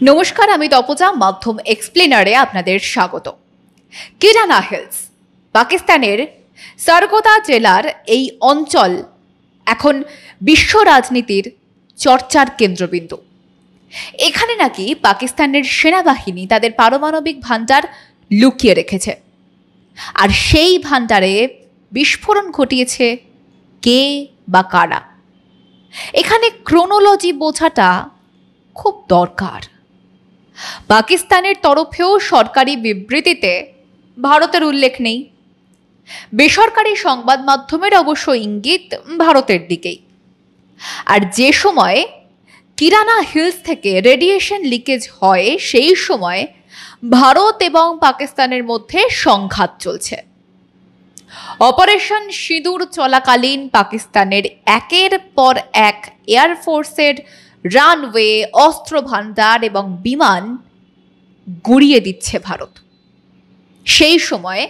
নমস্কার, আমি তপজা মাধ্যম এক্সপ্লেনারে আপনাদের স্বাগত। কিরানা হিলস পাকিস্তানের সারগোদা জেলার এই অঞ্চল এখন বিশ্ব রাজনীতির চর্চার কেন্দ্রবিন্দু। এখানে নাকি পাকিস্তানের সেনাবাহিনী তাদের পারমাণবিক ভান্ডার লুকিয়ে রেখেছে, আর সেই ভান্ডারে বিস্ফোরণ ঘটিয়েছে কে বা কারা। এখানে ক্রোনোলজি বোঝাটা খুব দরকার। পাকিস্তানের তরফেও সরকারি বিবৃতিতে ভারতের উল্লেখ নেই, বেসরকারি সংবাদ মাধ্যমের অবশ্য ইঙ্গিত ভারতের দিকেই। আর যে সময় কিরানা হিলস থেকে রেডিয়েশন লিকেজ হয়, সেই সময় ভারত এবং পাকিস্তানের মধ্যে সংঘাত চলছে। অপারেশন সিঁদুর চলাকালীন পাকিস্তানের একের পর এক এয়ারফোর্সের রানওয়ে, অস্ত্র ভান্ডার এবং বিমান গুড়িয়ে দিচ্ছে ভারত। সেই সময়ে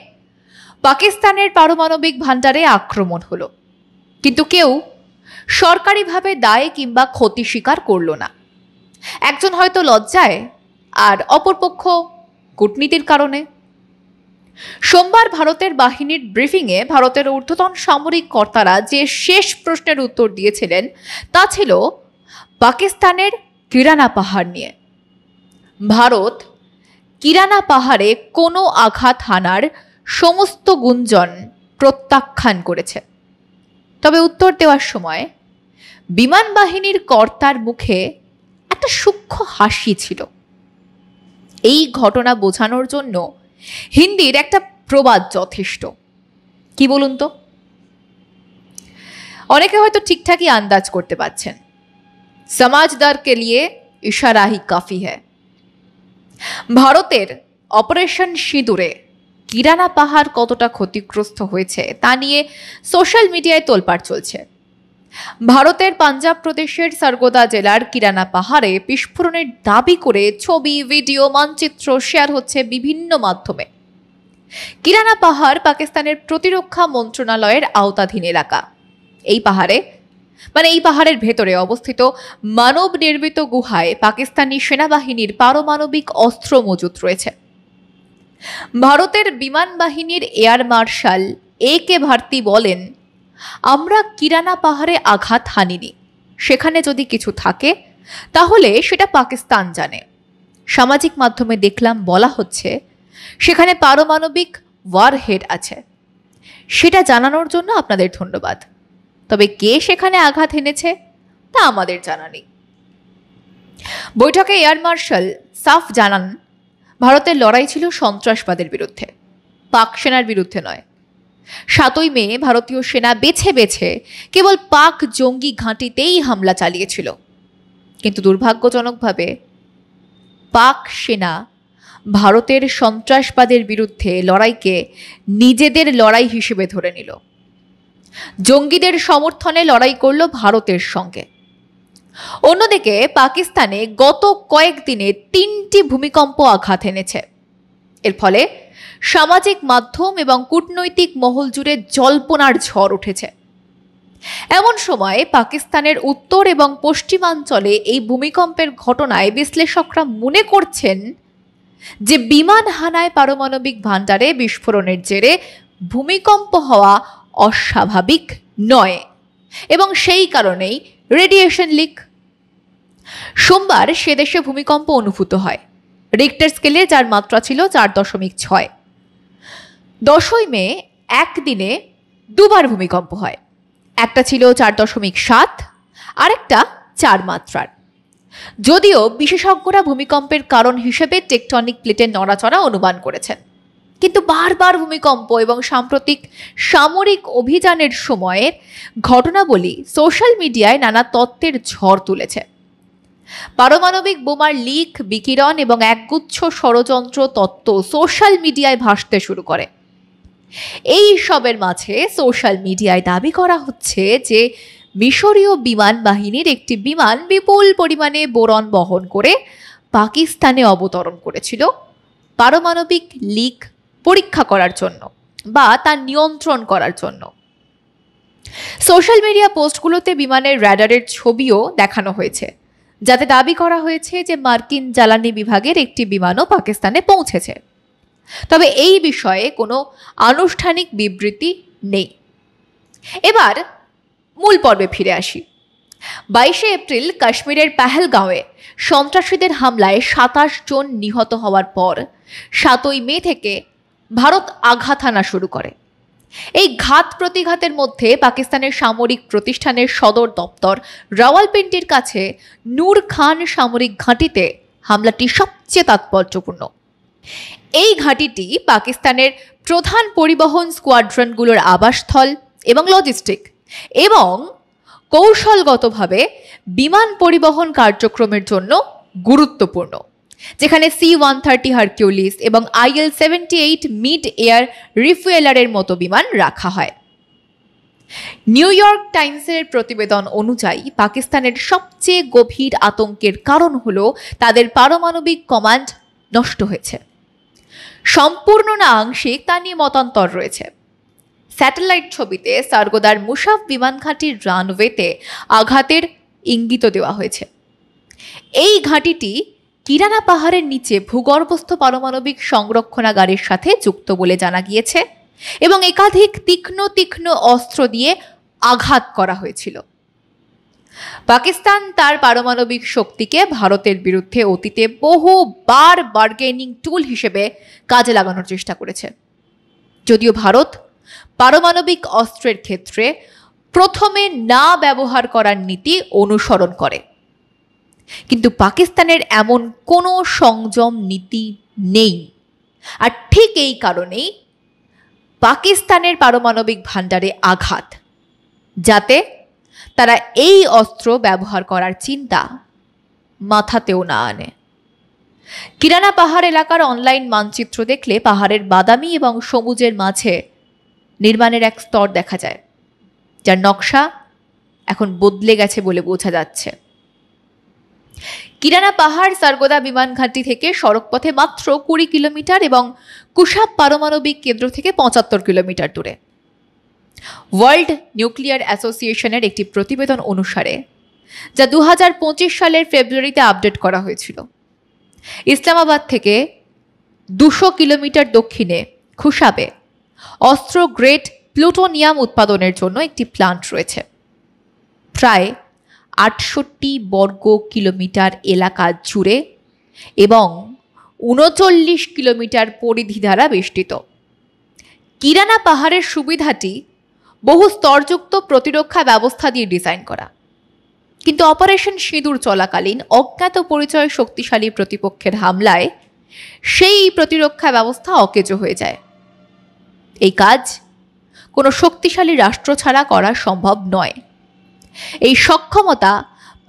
পাকিস্তানের পারমাণবিক ভান্ডারে আক্রমণ হলো, কিন্তু কেউ সরকারিভাবে দায় কিংবা ক্ষতি স্বীকার করল না। একজন হয়তো লজ্জায়, আর অপরপক্ষ কূটনীতির কারণে। সোমবার ভারতের বাহিনীর ব্রিফিংয়ে ভারতের ঊর্ধ্বতন সামরিক কর্তারা যে শেষ প্রশ্নের উত্তর দিয়েছিলেন তা ছিল পাকিস্তানের কিরানা পাহাড় নিয়ে। ভারত কিরানা পাহাড়ে কোনো আঘাত হানার সমস্ত গুঞ্জন প্রত্যাখ্যান করেছে। তবে উত্তর দেওয়ার সময় বিমান বাহিনীর কর্তার মুখে একটা সূক্ষ্ম হাসি ছিল। এই ঘটনা বোঝানোর জন্য হিন্দির একটা প্রবাদ যথেষ্ট। কি বলুন তো? অনেকে হয়তো ঠিকঠাকই আন্দাজ করতে পারছেন, সমাজদার কে লিয়ে ইশারা হি কাফি হ্যায়। ভারতের অপারেশন সিঁদুরে কিরানা পাহাড় কতটা ক্ষতিগ্রস্ত হয়েছে তা নিয়ে সোশ্যাল মিডিয়ায় তোলপাড় চলছে। ভারতের পাঞ্জাব প্রদেশের সারগোদা জেলার কিরানা পাহাড়ে বিস্ফোরণের দাবি করে ছবি, ভিডিও, মানচিত্র শেয়ার হচ্ছে বিভিন্ন মাধ্যমে। কিরানা পাহাড় পাকিস্তানের প্রতিরক্ষা মন্ত্রণালয়ের আওতাধীন এলাকা। এই পাহাড়ের ভেতরে অবস্থিত মানব নির্মিত গুহায় পাকিস্তানি সেনাবাহিনীর পারমাণবিক অস্ত্র মজুত রয়েছে। ভারতের বিমান বাহিনীর এয়ার মার্শাল এ.কে. ভারতী বলেন, আমরা কিরানা পাহাড়ে আঘাত হানিনি। সেখানে যদি কিছু থাকে তাহলে সেটা পাকিস্তান জানে। সামাজিক মাধ্যমে দেখলাম বলা হচ্ছে সেখানে পারমাণবিক ওয়ারহেড আছে। সেটা জানানোর জন্য আপনাদের ধন্যবাদ। তবে কে সেখানে আঘাত এনেছে তা আমাদের জানা নেই। বৈঠকে এয়ার মার্শাল সাফ জানান, ভারতের লড়াই ছিল সন্ত্রাসবাদের বিরুদ্ধে, পাক সেনার বিরুদ্ধে নয়। 7ই মে ভারতীয় সেনা বেছে বেছে কেবল পাক জঙ্গি ঘাঁটিতেই হামলা চালিয়েছিল, কিন্তু দুর্ভাগ্যজনকভাবে পাক সেনা ভারতের সন্ত্রাসবাদের বিরুদ্ধে লড়াইকে নিজেদের লড়াই হিসেবে ধরে নিল। জঙ্গিদের সমর্থনে লড়াই করল ভারতের সঙ্গে। অন্যদিকে পাকিস্তানে গত কয়েকদিনে 3টি ভূমিকম্প আঘাত এনেছে। এর ফলে সামাজিক মাধ্যম এবং কূটনৈতিক মহল জুড়ে জল্পনার ঝড় উঠেছে। এমন সময় পাকিস্তানের উত্তর এবং পশ্চিমাঞ্চলে এই ভূমিকম্পের ঘটনায় বিশ্লেষকরা মনে করছেন যে বিমান হানায় পারমাণবিক ভান্ডারে বিস্ফোরণের জেরে ভূমিকম্প হওয়া অস্বাভাবিক নয়, এবং সেই কারণেই রেডিয়েশন লিক। সোমবার সে দেশে ভূমিকম্প অনুভূত হয় রিক্টার স্কেলে, যার মাত্রা ছিল 4.6। 10ই মে একদিনে দুবার ভূমিকম্প হয়। একটা ছিল 4.7, আরেকটা 4 মাত্রার। যদিও বিশেষজ্ঞরা ভূমিকম্পের কারণ হিসেবে টেকটনিক প্লেটের নড়াচড়া অনুমান করেছেন, কিন্তু বারবার ভূমিকম্প এবং সাম্প্রতিক সামরিক অভিযানের সময়ের ঘটনাবলী সোশ্যাল মিডিয়ায় নানা তত্ত্বের ঝড় তুলেছে। পারমাণবিক বোমার লিক, বিকিরণ এবং একগুচ্ছ ষড়যন্ত্র তত্ত্ব সোশ্যাল মিডিয়ায় ভাসতে শুরু করে। এই সবের মাঝে সোশ্যাল মিডিয়ায় দাবি করা হচ্ছে যে মিশরীয় বিমান বাহিনীর একটি বিমান বিপুল পরিমাণে বোরন বহন করে পাকিস্তানে অবতরণ করেছিল পারমাণবিক লিক পরীক্ষা করার জন্য বা তা নিয়ন্ত্রণ করার জন্য। সোশ্যাল মিডিয়া পোস্টগুলোতে বিমানের র্যাডারের ছবিও দেখানো হয়েছে, যাতে দাবি করা হয়েছে যে মার্কিন জ্বালানি বিভাগের একটি বিমানও পাকিস্তানে পৌঁছেছে। তবে এই বিষয়ে কোনো আনুষ্ঠানিক বিবৃতি নেই। এবার মূল পর্বে ফিরে আসি। 22শে এপ্রিল কাশ্মীরের পেহেলগাঁওয়ে সন্ত্রাসীদের হামলায় 27 জন নিহত হওয়ার পর 7ই মে থেকে ভারত আঘাত হানা শুরু করে। এই ঘাত প্রতিঘাতের মধ্যে পাকিস্তানের সামরিক প্রতিষ্ঠানের সদর দপ্তর রাওয়ালপিন্ডির কাছে নূর খান সামরিক ঘাঁটিতে হামলাটি সবচেয়ে তাৎপর্যপূর্ণ। এই ঘাঁটিটি পাকিস্তানের প্রধান পরিবহন স্কোয়াড্রনগুলোর আবাসস্থল এবং লজিস্টিক এবং কৌশলগতভাবে বিমান পরিবহন কার্যক্রমের জন্য গুরুত্বপূর্ণ, যেখানে C-130 হারকিউলিস এবং IL-78 মিড এয়ার রিফুয়েলারের মতো বিমান রাখা হয়। নিউ ইয়র্ক টাইমসের প্রতিবেদন অনুযায়ী পাকিস্তানের সবচেয়ে গভীর আতঙ্কের কারণ হল তাদের পারমাণবিক কমান্ড নষ্ট হয়েছে। সম্পূর্ণ না আংশিক তা নিয়ে মতান্তর রয়েছে। স্যাটেলাইট ছবিতে সার্গোদার মুশাফ বিমান ঘাঁটির রানওয়েতে আঘাতের ইঙ্গিত দেওয়া হয়েছে। এই ঘাঁটিটি কিরানা পাহাড়ের নিচে ভূগর্ভস্থ পারমাণবিক সংরক্ষণাগারের সাথে যুক্ত বলে জানা গিয়েছে এবং একাধিক তীক্ষ্ণ অস্ত্র দিয়ে আঘাত করা হয়েছিল। পাকিস্তান তার পারমাণবিক শক্তিকে ভারতের বিরুদ্ধে অতীতে বহুবার বার্গেনিং টুল হিসেবে কাজে লাগানোর চেষ্টা করেছে। যদিও ভারত পারমাণবিক অস্ত্রের ক্ষেত্রে প্রথমে না ব্যবহার করার নীতি অনুসরণ করে, কিন্তু পাকিস্তানের এমন কোনো সংযম নীতি নেই। আর ঠিক এই কারণেই পাকিস্তানের পারমাণবিক ভাণ্ডারে আঘাত, যাতে তারা এই অস্ত্র ব্যবহার করার চিন্তা মাথাতেও না আনে। কিরানা পাহাড় এলাকার অনলাইন মানচিত্র দেখলে পাহাড়ের বাদামি এবং সবুজের মাঝে নির্মাণের এক স্তর দেখা যায়, যার নকশা এখন বদলে গেছে বলে বোঝা যাচ্ছে। কিরানা পাহাড় সার্গোদা বিমান ঘাঁটি থেকে সড়কপথে মাত্র 20 কিলোমিটার এবং কুশাব পারমাণবিক কেন্দ্র থেকে 75 কিলোমিটার দূরে। ওয়ার্ল্ড নিউক্লিয়ার অ্যাসোসিয়েশনের একটি প্রতিবেদন অনুসারে, যা 2025 সালের ফেব্রুয়ারিতে আপডেট করা হয়েছিল, ইসলামাবাদ থেকে 200 কিলোমিটার দক্ষিণে খুশাবে অস্ত্র গ্রেড প্লুটোনিয়াম উৎপাদনের জন্য একটি প্লান্ট রয়েছে। প্রায় 68 বর্গ কিলোমিটার এলাকা জুড়ে এবং 39 কিলোমিটার পরিধি দ্বারা বেষ্টিত। কিরানা পাহাড়ের সুবিধাটি বহু স্তরযুক্ত প্রতিরক্ষা ব্যবস্থা দিয়ে ডিজাইন করা, কিন্তু অপারেশন সিঁদুর চলাকালীন অজ্ঞাত পরিচয় শক্তিশালী প্রতিপক্ষের হামলায় সেই প্রতিরক্ষা ব্যবস্থা অকেজো হয়ে যায়। এই কাজ কোনো শক্তিশালী রাষ্ট্র ছাড়া করা সম্ভব নয়। এই সক্ষমতা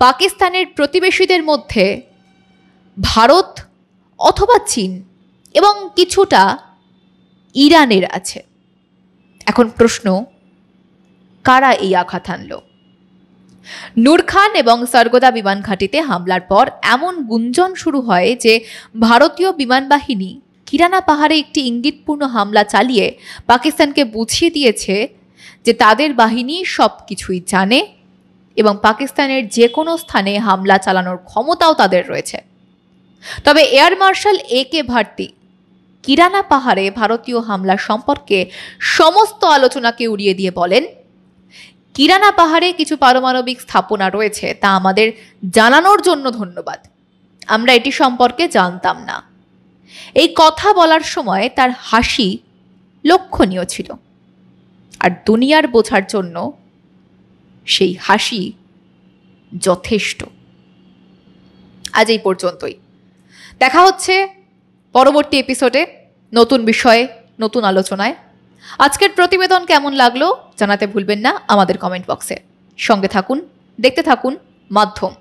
পাকিস্তানের প্রতিবেশীদের মধ্যে ভারত অথবা চীন এবং কিছুটা ইরানের আছে। এখন প্রশ্ন, কারা এই আঘাত আনল? নূর খান এবং সার্গোদা বিমান ঘাঁটিতে হামলার পর এমন গুঞ্জন শুরু হয় যে ভারতীয় বিমান বাহিনী কিরানা পাহাড়ে একটি ইঙ্গিতপূর্ণ হামলা চালিয়ে পাকিস্তানকে বুঝিয়ে দিয়েছে যে তাদের বাহিনী সব কিছুই জানে এবং পাকিস্তানের যে কোনো স্থানে হামলা চালানোর ক্ষমতাও তাদের রয়েছে। তবে air marshal AK Bharati Kirana পাহাড়ে ভারতীয় হামলা সম্পর্কে সমস্ত আলোচনাকে উড়িয়ে দিয়ে বলেন, কিরানা পাহাড়ে কিছু পারমাণবিক স্থাপনা রয়েছে, তা আমাদের জানানোর জন্য ধন্যবাদ। আমরা এটি সম্পর্কে জানতাম না। এই কথা বলার সময় তার হাসি লক্ষণীয় ছিল, আর দুনিয়ার বোঝার জন্য সেই হাসি যথেষ্ট। আজ এই পর্যন্তই। দেখা হচ্ছে পরবর্তী এপিসোডে নতুন বিষয়ে, নতুন আলোচনায়। আজকের প্রতিবেদন কেমন লাগলো জানাতে ভুলবেন না আমাদের কমেন্ট বক্সে। সঙ্গে থাকুন, দেখতে থাকুন মাধ্যম।